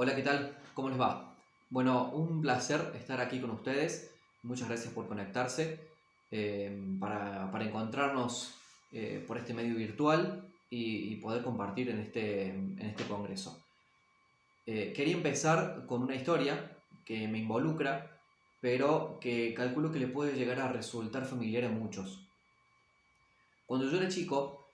Hola, ¿qué tal? ¿Cómo les va? Bueno, un placer estar aquí con ustedes. Muchas gracias por conectarse para encontrarnos por este medio virtual y poder compartir en este congreso. Quería empezar con una historia que me involucra, pero que calculo que le puede llegar a resultar familiar a muchos. Cuando yo era chico,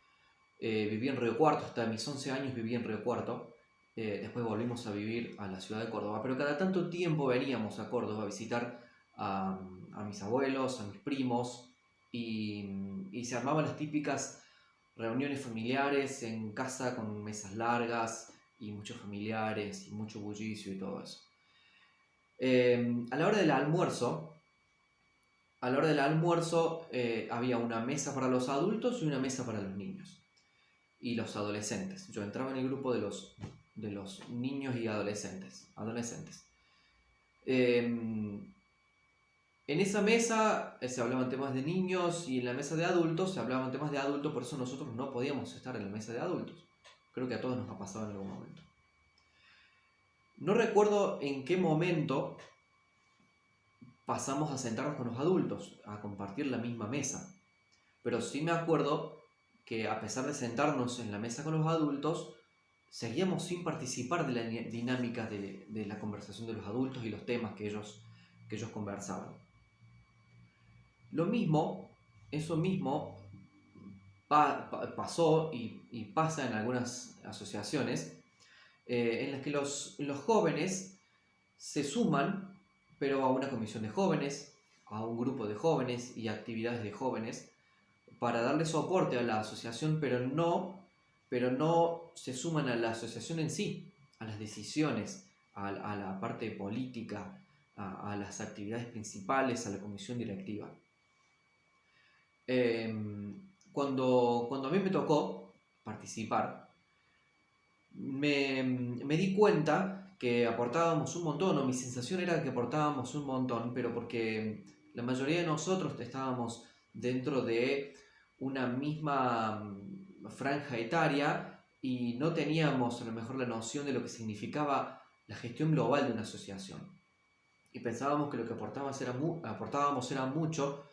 viví en Río Cuarto, hasta mis 11 años viví en Río Cuarto. Después volvimos a vivir a la ciudad de Córdoba, pero cada tanto tiempo veníamos a Córdoba a visitar a mis abuelos, a mis primos, y se armaban las típicas reuniones familiares en casa con mesas largas y muchos familiares y mucho bullicio y todo eso. A la hora del almuerzo, había una mesa para los adultos y una mesa para los niños y los adolescentes. Yo entraba en el grupo de los niños y adolescentes. En esa mesa se hablaban temas de niños y en la mesa de adultos se hablaban temas de adultos, por eso nosotros no podíamos estar en la mesa de adultos. Creo que a todos nos ha pasado en algún momento. No recuerdo en qué momento pasamos a sentarnos con los adultos, a compartir la misma mesa. Pero sí me acuerdo que a pesar de sentarnos en la mesa con los adultos, seguíamos sin participar de la dinámica de la conversación de los adultos y los temas que ellos conversaban. Eso mismo pasó y pasa en algunas asociaciones en las que los jóvenes se suman, pero a una comisión de jóvenes, a un grupo de jóvenes y actividades de jóvenes, para darle soporte a la asociación, pero no se suman a la asociación en sí, a las decisiones, a la parte política, a las actividades principales, a la comisión directiva. Cuando a mí me tocó participar, me di cuenta que aportábamos un montón, o mi sensación era que aportábamos un montón, pero porque la mayoría de nosotros estábamos dentro de una misma franja etaria y no teníamos a lo mejor la noción de lo que significaba la gestión global de una asociación. Y pensábamos que lo que aportábamos era mucho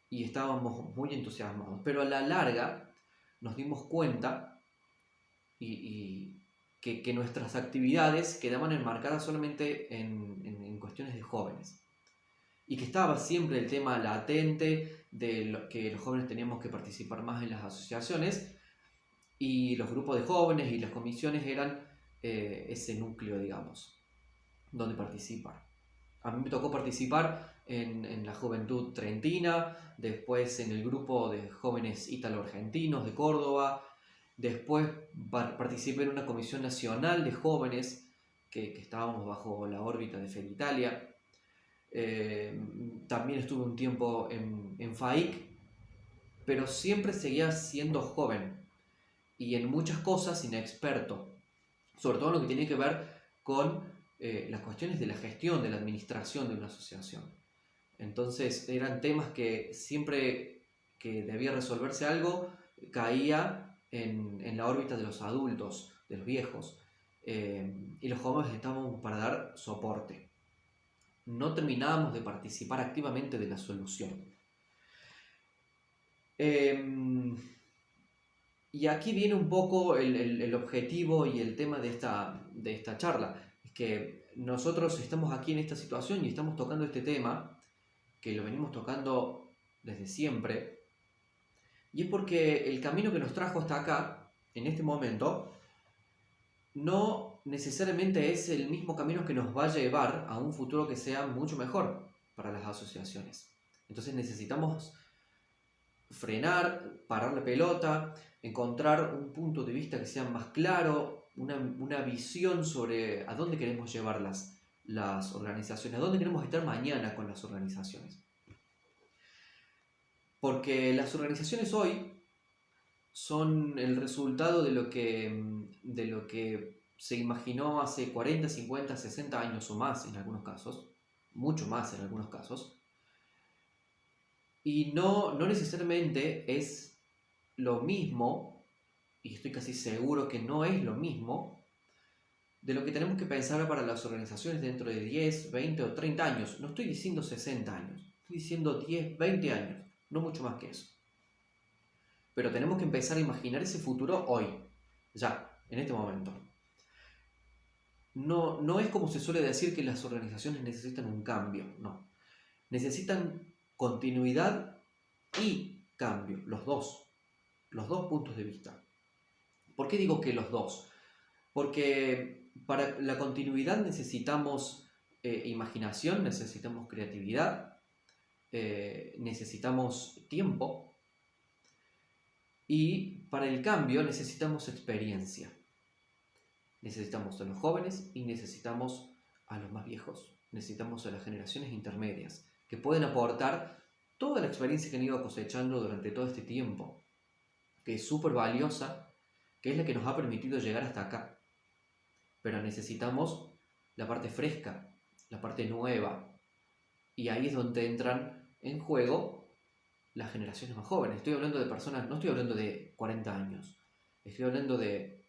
y estábamos muy entusiasmados. Pero a la larga nos dimos cuenta que nuestras actividades quedaban enmarcadas solamente en cuestiones de jóvenes. Y que estaba siempre el tema latente de que los jóvenes teníamos que participar más en las asociaciones y los grupos de jóvenes y las comisiones eran ese núcleo, digamos, donde participar. A mí me tocó participar en la Juventud Trentina, después en el grupo de jóvenes ítalo-argentinos de Córdoba, después participé en una comisión nacional de jóvenes que estábamos bajo la órbita de Feditalia. También estuve un tiempo en FAIC, pero siempre seguía siendo joven y en muchas cosas inexperto, sobre todo en lo que tiene que ver con las cuestiones de la gestión, de la administración de una asociación. Entonces eran temas que siempre que debía resolverse algo caía en la órbita de los adultos, de los viejos, y los jóvenes estábamos para dar soporte. No terminábamos de participar activamente de la solución. Y aquí viene un poco el objetivo y el tema de esta charla. Es que nosotros estamos aquí en esta situación y estamos tocando este tema, que lo venimos tocando desde siempre, y es porque el camino que nos trajo hasta acá, en este momento, no necesariamente es el mismo camino que nos va a llevar a un futuro que sea mucho mejor para las asociaciones. Entonces necesitamos frenar, parar la pelota, encontrar un punto de vista que sea más claro, una visión sobre a dónde queremos llevar las organizaciones, a dónde queremos estar mañana con las organizaciones. Porque las organizaciones hoy son el resultado de lo que se imaginó hace 40, 50, 60 años o más en algunos casos, mucho más en algunos casos, y no necesariamente es lo mismo, y estoy casi seguro que no es lo mismo, de lo que tenemos que pensar para las organizaciones dentro de 10, 20 o 30 años. No estoy diciendo 60 años, estoy diciendo 10, 20 años, no mucho más que eso. Pero tenemos que empezar a imaginar ese futuro hoy, ya, en este momento. No es como se suele decir que las organizaciones necesitan un cambio, no. Necesitan continuidad y cambio, los dos puntos de vista. ¿Por qué digo que los dos? Porque para la continuidad necesitamos imaginación, necesitamos creatividad, necesitamos tiempo, y para el cambio necesitamos experiencia. Necesitamos a los jóvenes y necesitamos a los más viejos. Necesitamos a las generaciones intermedias, que pueden aportar toda la experiencia que han ido cosechando durante todo este tiempo, que es súper valiosa, que es la que nos ha permitido llegar hasta acá. Pero necesitamos la parte fresca, la parte nueva, y ahí es donde entran en juego las generaciones más jóvenes. Estoy hablando de personas, no estoy hablando de 40 años, estoy hablando de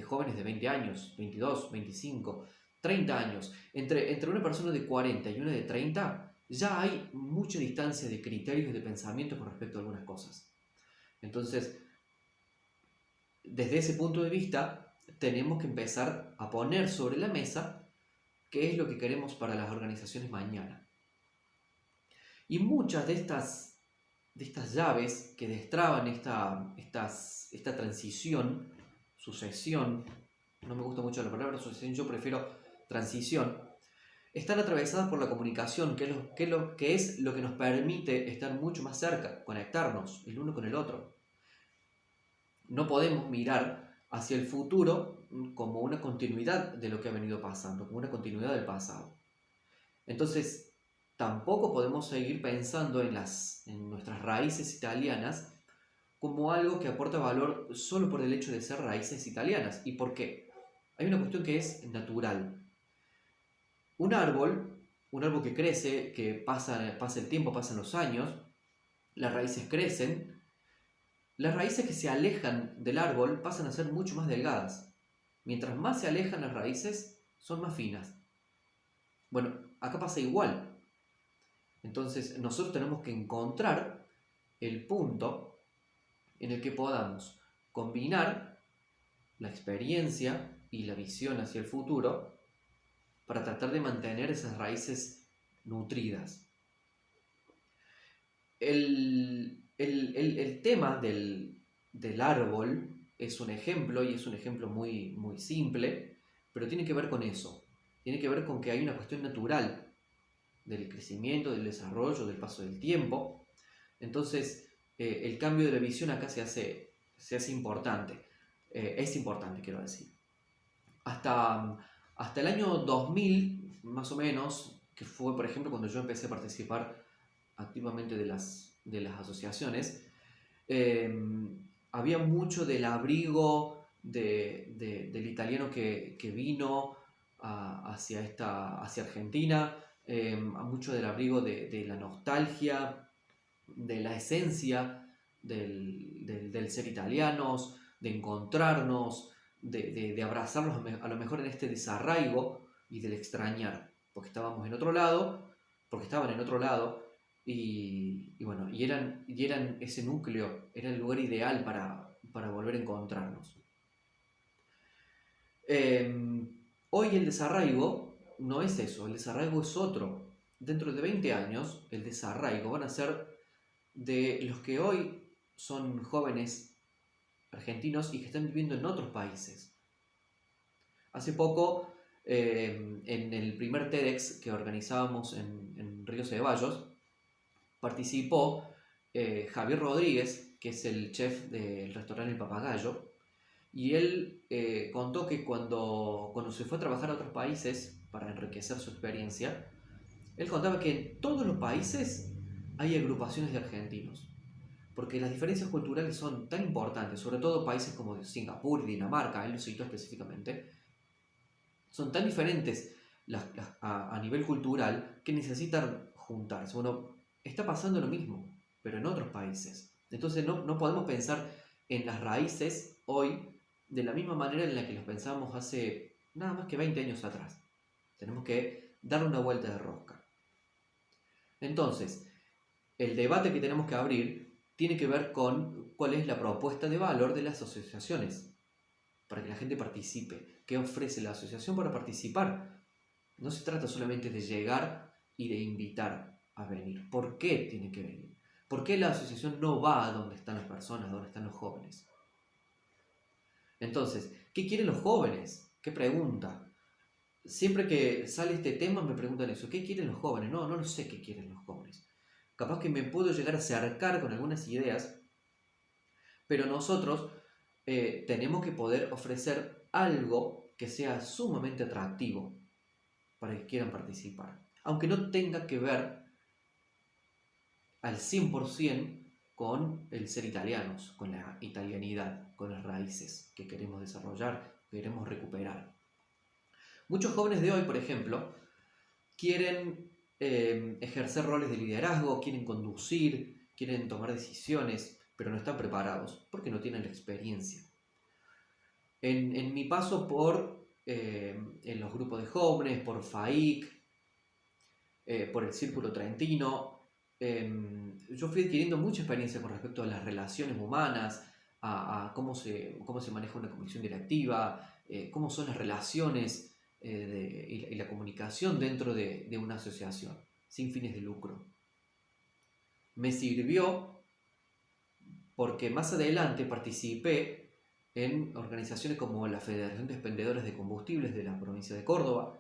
jóvenes de 20 años, 22, 25, 30 años. Entre una persona de 40 y una de 30 ya hay mucha distancia de criterios y de pensamiento con respecto a algunas cosas. Entonces, desde ese punto de vista, tenemos que empezar a poner sobre la mesa qué es lo que queremos para las organizaciones mañana. Y muchas de estas llaves que destraban esta transición, sucesión, no me gusta mucho la palabra sucesión, yo prefiero transición, están atravesadas por la comunicación, que es lo que nos permite estar mucho más cerca, conectarnos el uno con el otro. No podemos mirar hacia el futuro como una continuidad de lo que ha venido pasando, como una continuidad del pasado. Entonces, tampoco podemos seguir pensando en nuestras raíces italianas como algo que aporta valor solo por el hecho de ser raíces italianas. ¿Y por qué? Hay una cuestión que es natural. Un árbol que crece, que pasa el tiempo, pasan los años, las raíces crecen, las raíces que se alejan del árbol pasan a ser mucho más delgadas. Mientras más se alejan las raíces, son más finas. Bueno, acá pasa igual. Entonces, nosotros tenemos que encontrar el punto en el que podamos combinar la experiencia y la visión hacia el futuro para tratar de mantener esas raíces nutridas. El tema del árbol es un ejemplo, y es un ejemplo muy, muy simple, pero tiene que ver con eso. Tiene que ver con que hay una cuestión natural del crecimiento, del desarrollo, del paso del tiempo. Entonces, el cambio de la visión acá se hace importante. Es importante, quiero decir. Hasta el año 2000, más o menos, que fue, por ejemplo, cuando yo empecé a participar activamente de las asociaciones, había mucho del abrigo del italiano que vino hacia Argentina, mucho del abrigo de la nostalgia, de la esencia del ser italianos, de encontrarnos, de abrazarnos a lo mejor en este desarraigo y del extrañar, porque estaban en otro lado, y bueno, y eran ese núcleo, era el lugar ideal para volver a encontrarnos. Hoy el desarraigo no es eso, el desarraigo es otro. Dentro de 20 años, el desarraigo van a ser de los que hoy son jóvenes argentinos y que están viviendo en otros países. Hace poco, en el primer TEDx que organizábamos en Río Ceballos, participó Javier Rodríguez, que es el chef del restaurante El Papagayo, y él contó que cuando se fue a trabajar a otros países para enriquecer su experiencia, él contaba que en todos los países hay agrupaciones de argentinos, porque las diferencias culturales son tan importantes, sobre todo países como Singapur y Dinamarca, él lo citó específicamente, son tan diferentes a nivel cultural que necesitan juntarse. Bueno, está pasando lo mismo, pero en otros países. Entonces no podemos pensar en las raíces hoy de la misma manera en la que los pensamos hace nada más que 20 años atrás. Tenemos que darle una vuelta de rosca. Entonces, el debate que tenemos que abrir tiene que ver con cuál es la propuesta de valor de las asociaciones para que la gente participe. ¿Qué ofrece la asociación para participar? No se trata solamente de llegar y de invitar a venir. ¿Por qué tiene que venir? ¿Por qué la asociación no va a donde están las personas, donde están los jóvenes? Entonces, ¿qué quieren los jóvenes? ¿Qué pregunta? Siempre que sale este tema me preguntan eso. ¿Qué quieren los jóvenes? No lo sé qué quieren los jóvenes. Capaz que me puedo llegar a acercar con algunas ideas, pero nosotros tenemos que poder ofrecer algo que sea sumamente atractivo para que quieran participar. Aunque no tenga que ver al 100% con el ser italianos, con la italianidad, con las raíces que queremos desarrollar, que queremos recuperar. Muchos jóvenes de hoy, por ejemplo, quieren ejercer roles de liderazgo, quieren conducir, quieren tomar decisiones, pero no están preparados porque no tienen la experiencia. En mi paso por en los grupos de jóvenes, por FAIC, por el Círculo Trentino, yo fui adquiriendo mucha experiencia con respecto a las relaciones humanas, a cómo se maneja una comisión directiva, cómo son las relaciones y la comunicación dentro de una asociación sin fines de lucro. Me sirvió porque más adelante participé en organizaciones como la Federación de Expendedores de Combustibles de la provincia de Córdoba,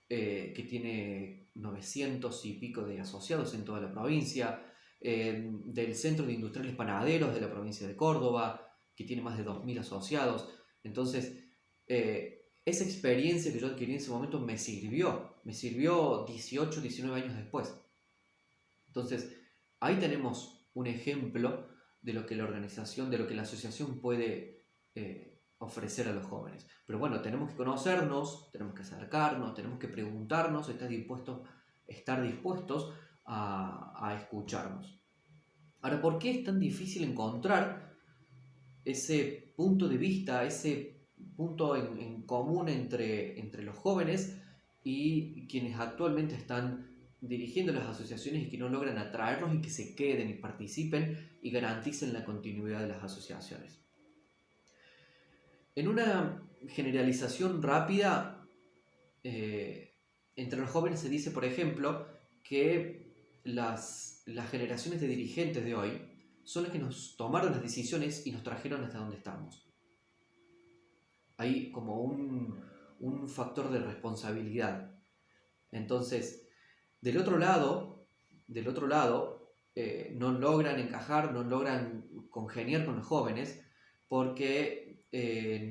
que tiene 900 y pico de asociados en toda la provincia, del Centro de Industriales Panaderos de la provincia de Córdoba, que tiene más de 2.000 asociados. Entonces, esa experiencia que yo adquirí en ese momento me sirvió 18, 19 años después. Entonces, ahí tenemos un ejemplo de lo que la organización, de lo que la asociación puede ofrecer a los jóvenes. Pero bueno, tenemos que conocernos, tenemos que acercarnos, tenemos que preguntarnos, estar dispuestos a escucharnos. Ahora, ¿por qué es tan difícil encontrar ese punto de vista, ese punto en común entre los jóvenes y quienes actualmente están dirigiendo las asociaciones y que no logran atraerlos y que se queden y participen y garanticen la continuidad de las asociaciones? En una generalización rápida, entre los jóvenes se dice, por ejemplo, que las generaciones de dirigentes de hoy son las que nos tomaron las decisiones y nos trajeron hasta donde estamos. Hay como un factor de responsabilidad. Entonces, del otro lado, no logran encajar, no logran congeniar con los jóvenes porque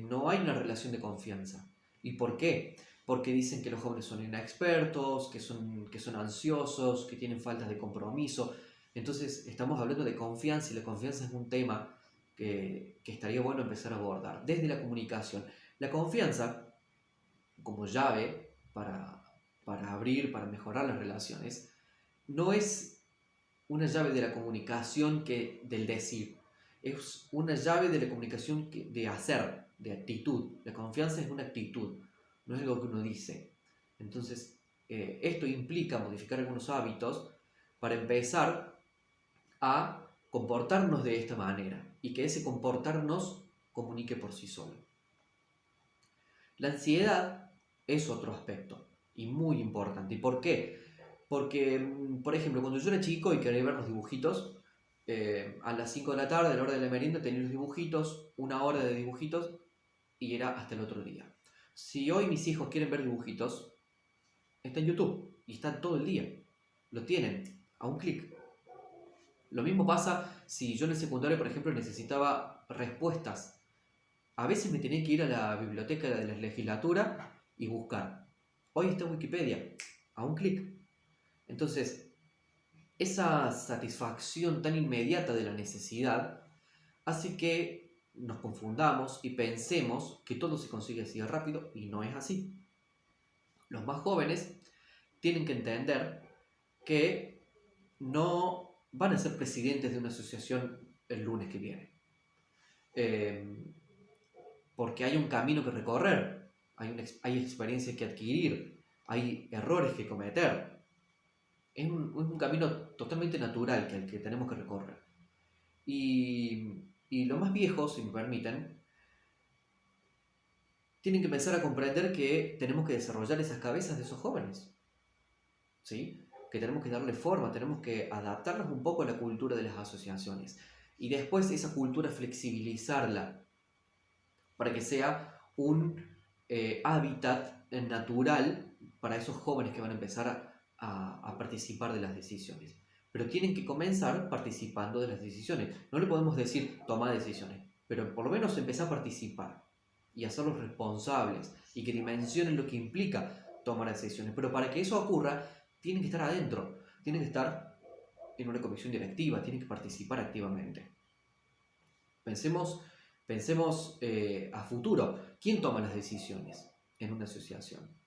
no hay una relación de confianza. ¿Y por qué? Porque dicen que los jóvenes son inexpertos, que son ansiosos, que tienen faltas de compromiso. Entonces estamos hablando de confianza y la confianza es un tema que estaría bueno empezar a abordar desde la comunicación. La confianza como llave para abrir, para mejorar las relaciones, no es una llave de la comunicación del decir, es una llave de la comunicación de hacer, de actitud. La confianza es una actitud, no es algo que uno dice. Entonces, esto implica modificar algunos hábitos para empezar a comportarnos de esta manera y que ese comportarnos comunique por sí solo. La ansiedad es otro aspecto y muy importante. ¿Y por qué? Porque, por ejemplo, cuando yo era chico y quería ver los dibujitos, a las 5 de la tarde, a la hora de la merienda, tenía los dibujitos, 1 hora de dibujitos y era hasta el otro día. Si hoy mis hijos quieren ver dibujitos, está en YouTube y está todo el día. Lo tienen a un clic. Lo mismo pasa si yo en el secundario, por ejemplo, necesitaba respuestas. A veces me tenía que ir a la biblioteca de la legislatura y buscar. Hoy está en Wikipedia, a un clic. Entonces, esa satisfacción tan inmediata de la necesidad hace que nos confundamos y pensemos que todo se consigue así de rápido y no es así. Los más jóvenes tienen que entender que no van a ser presidentes de una asociación el lunes que viene. Porque hay un camino que recorrer, hay experiencias que adquirir, hay errores que cometer. Es un camino totalmente natural que tenemos que recorrer. Y los más viejos, si me permiten, tienen que empezar a comprender que tenemos que desarrollar esas cabezas de esos jóvenes, ¿sí? Que tenemos que darle forma, tenemos que adaptarnos un poco a la cultura de las asociaciones y después esa cultura flexibilizarla para que sea un hábitat natural para esos jóvenes que van a empezar a participar de las decisiones. Pero tienen que comenzar participando de las decisiones. No le podemos decir toma decisiones, pero por lo menos empezar a participar y hacerlos responsables y que dimensionen lo que implica tomar decisiones. Pero para que eso ocurra, tienen que estar adentro, tienen que estar en una comisión directiva, tienen que participar activamente. Pensemos a futuro. ¿Quién toma las decisiones en una asociación?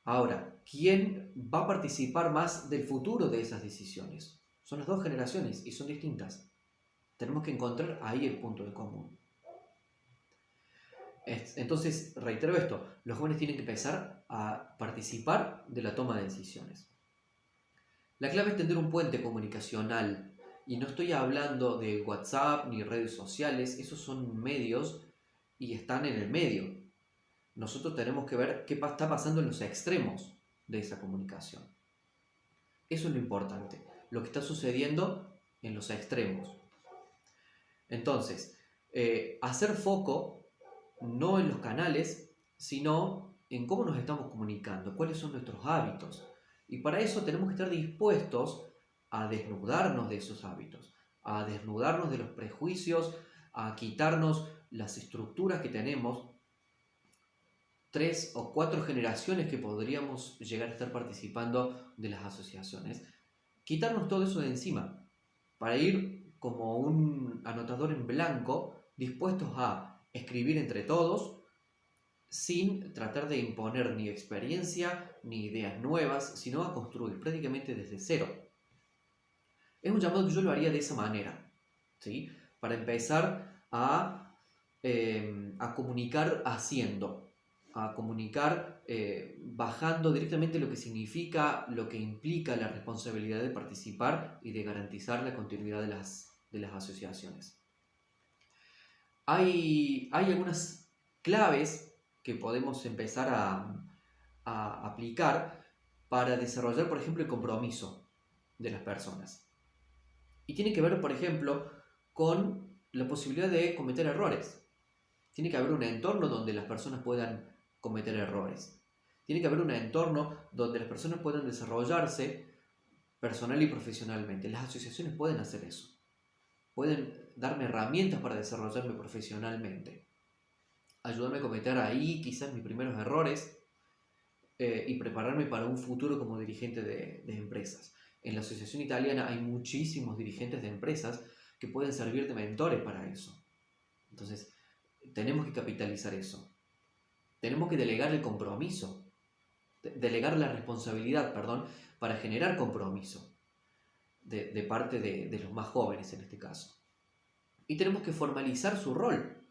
Ahora, ¿quién va a participar más del futuro de esas decisiones? Son las dos generaciones y son distintas. Tenemos que encontrar ahí el punto de común. Entonces, reitero esto, los jóvenes tienen que empezar a participar de la toma de decisiones. La clave es tender un puente comunicacional, y no estoy hablando de WhatsApp ni redes sociales, esos son medios y están en el medio. Nosotros tenemos que ver qué está pasando en los extremos de esa comunicación. Eso es lo importante, lo que está sucediendo en los extremos. Entonces, hacer foco no en los canales, sino en cómo nos estamos comunicando, cuáles son nuestros hábitos. Y para eso tenemos que estar dispuestos a desnudarnos de esos hábitos, a desnudarnos de los prejuicios, a quitarnos las estructuras que tenemos, 3 o 4 generaciones que podríamos llegar a estar participando de las asociaciones, quitarnos todo eso de encima, para ir como un anotador en blanco, dispuestos a escribir entre todos, sin tratar de imponer ni experiencia ni ideas nuevas, sino a construir prácticamente desde cero. Es un llamado que yo lo haría de esa manera, ¿sí? Para empezar a comunicar haciendo, a comunicar bajando directamente lo que significa, lo que implica la responsabilidad de participar y de garantizar la continuidad de las asociaciones. Hay algunas claves que podemos empezar a aplicar para desarrollar, por ejemplo, el compromiso de las personas. Y tiene que ver, por ejemplo, con la posibilidad de cometer errores. Tiene que haber un entorno donde las personas puedan cometer errores. Tiene que haber un entorno donde las personas puedan desarrollarse personal y profesionalmente. Las asociaciones pueden hacer eso. Pueden darme herramientas para desarrollarme profesionalmente. Ayudarme a cometer ahí quizás mis primeros errores y prepararme para un futuro como dirigente de empresas. En la Asociación Italiana hay muchísimos dirigentes de empresas que pueden servir de mentores para eso. Entonces, tenemos que capitalizar eso. Tenemos que delegar el compromiso, delegar la responsabilidad, para generar compromiso de parte de los más jóvenes en este caso. Y tenemos que formalizar su rol,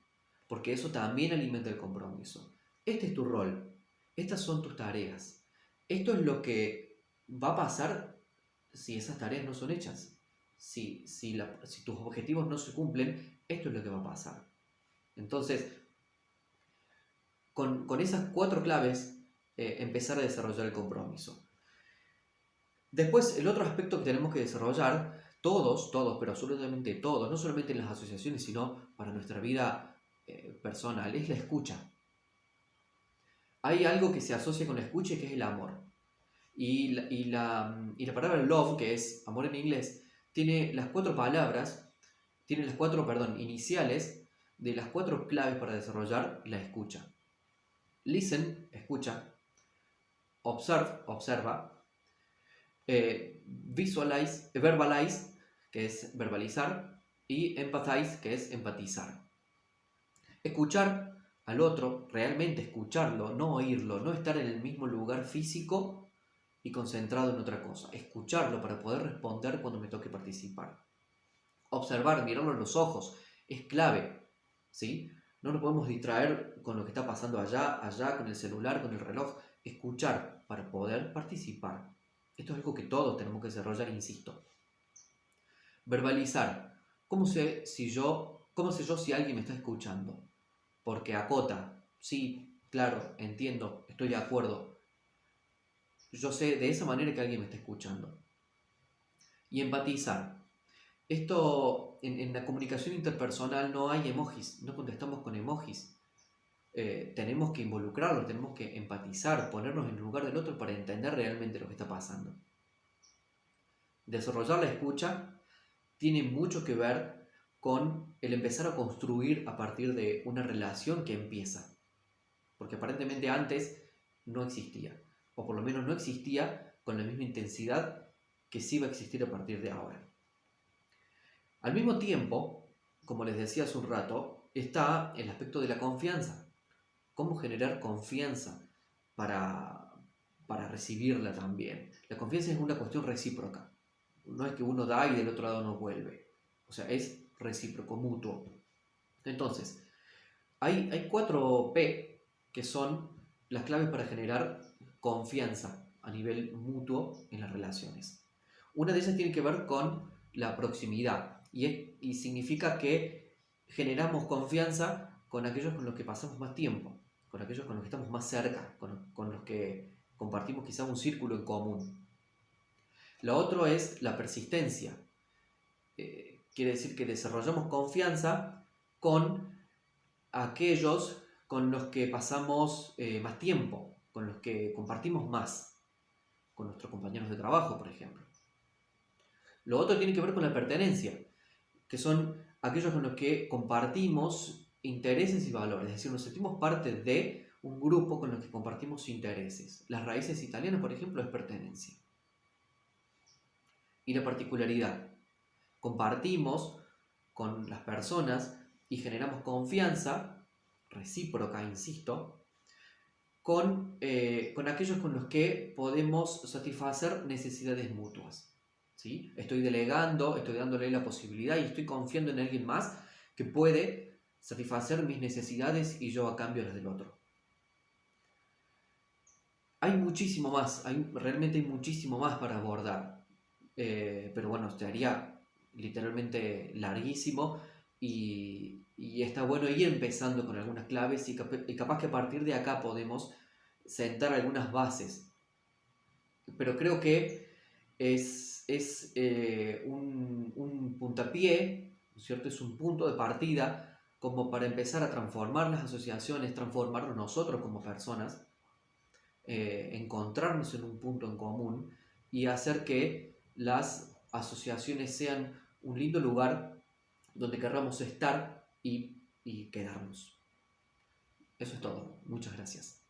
porque eso también alimenta el compromiso. Este es tu rol, estas son tus tareas. Esto es lo que va a pasar si esas tareas no son hechas. Si tus objetivos no se cumplen, esto es lo que va a pasar. Entonces, con esas 4 claves, empezar a desarrollar el compromiso. Después, el otro aspecto que tenemos que desarrollar, todos, pero absolutamente todos, no solamente en las asociaciones, sino para nuestra vida personal, es la escucha. Hay algo que se asocia con la escucha que es el amor. Y la palabra love, que es amor en inglés, tiene las 4 palabras, tiene las 4, iniciales de las 4 claves para desarrollar la escucha. Listen, escucha. Observe, observa. Verbalize, que es verbalizar. Y empathize, que es empatizar. Escuchar al otro, realmente escucharlo, no oírlo, no estar en el mismo lugar físico y concentrado en otra cosa. Escucharlo para poder responder cuando me toque participar. Observar, mirarlo en los ojos, es clave, ¿sí? No nos podemos distraer con lo que está pasando allá, con el celular, con el reloj. Escuchar para poder participar. Esto es algo que todos tenemos que desarrollar, insisto. Verbalizar. ¿Cómo sé yo si alguien me está escuchando? Porque acota. Sí, claro, entiendo, estoy de acuerdo. Yo sé de esa manera que alguien me está escuchando. Y empatizar. Esto en la comunicación interpersonal no hay emojis, no contestamos con emojis. Tenemos que involucrarlos, tenemos que empatizar, ponernos en el lugar del otro para entender realmente lo que está pasando. Desarrollar la escucha tiene mucho que ver con el empezar a construir a partir de una relación que empieza. Porque aparentemente antes no existía, o por lo menos no existía con la misma intensidad que sí va a existir a partir de ahora. Al mismo tiempo, como les decía hace un rato, está el aspecto de la confianza. ¿Cómo generar confianza para recibirla también? La confianza es una cuestión recíproca. No es que uno da y del otro lado no vuelve. O sea, es recíproco, mutuo. Entonces, hay 4 P que son las claves para generar confianza a nivel mutuo en las relaciones. Una de ellas tiene que ver con la proximidad y significa que generamos confianza con aquellos con los que pasamos más tiempo, con aquellos con los que estamos más cerca, con los que compartimos quizá un círculo en común. Lo otro es la persistencia. Quiere decir que desarrollamos confianza con aquellos con los que pasamos más tiempo, con los que compartimos más, con nuestros compañeros de trabajo, por ejemplo. Lo otro tiene que ver con la pertenencia, que son aquellos con los que compartimos intereses y valores, es decir, nos sentimos parte de un grupo con los que compartimos intereses. Las raíces italianas, por ejemplo, es pertenencia. Y la particularidad. Compartimos con las personas y generamos confianza recíproca, insisto, con aquellos con los que podemos satisfacer necesidades mutuas. ¿Sí? Estoy delegando, estoy dándole la posibilidad y estoy confiando en alguien más que puede satisfacer mis necesidades y yo a cambio las del otro. Hay muchísimo más, realmente hay muchísimo más para abordar, pero bueno, estaría literalmente larguísimo y está bueno ir empezando con algunas claves y capaz que a partir de acá podemos sentar algunas bases. Pero creo que es un puntapié, ¿no es cierto? Es un punto de partida como para empezar a transformar las asociaciones, transformarnos nosotros como personas, encontrarnos en un punto en común y hacer que las asociaciones sean un lindo lugar donde querramos estar y quedarnos. Eso es todo. Muchas gracias.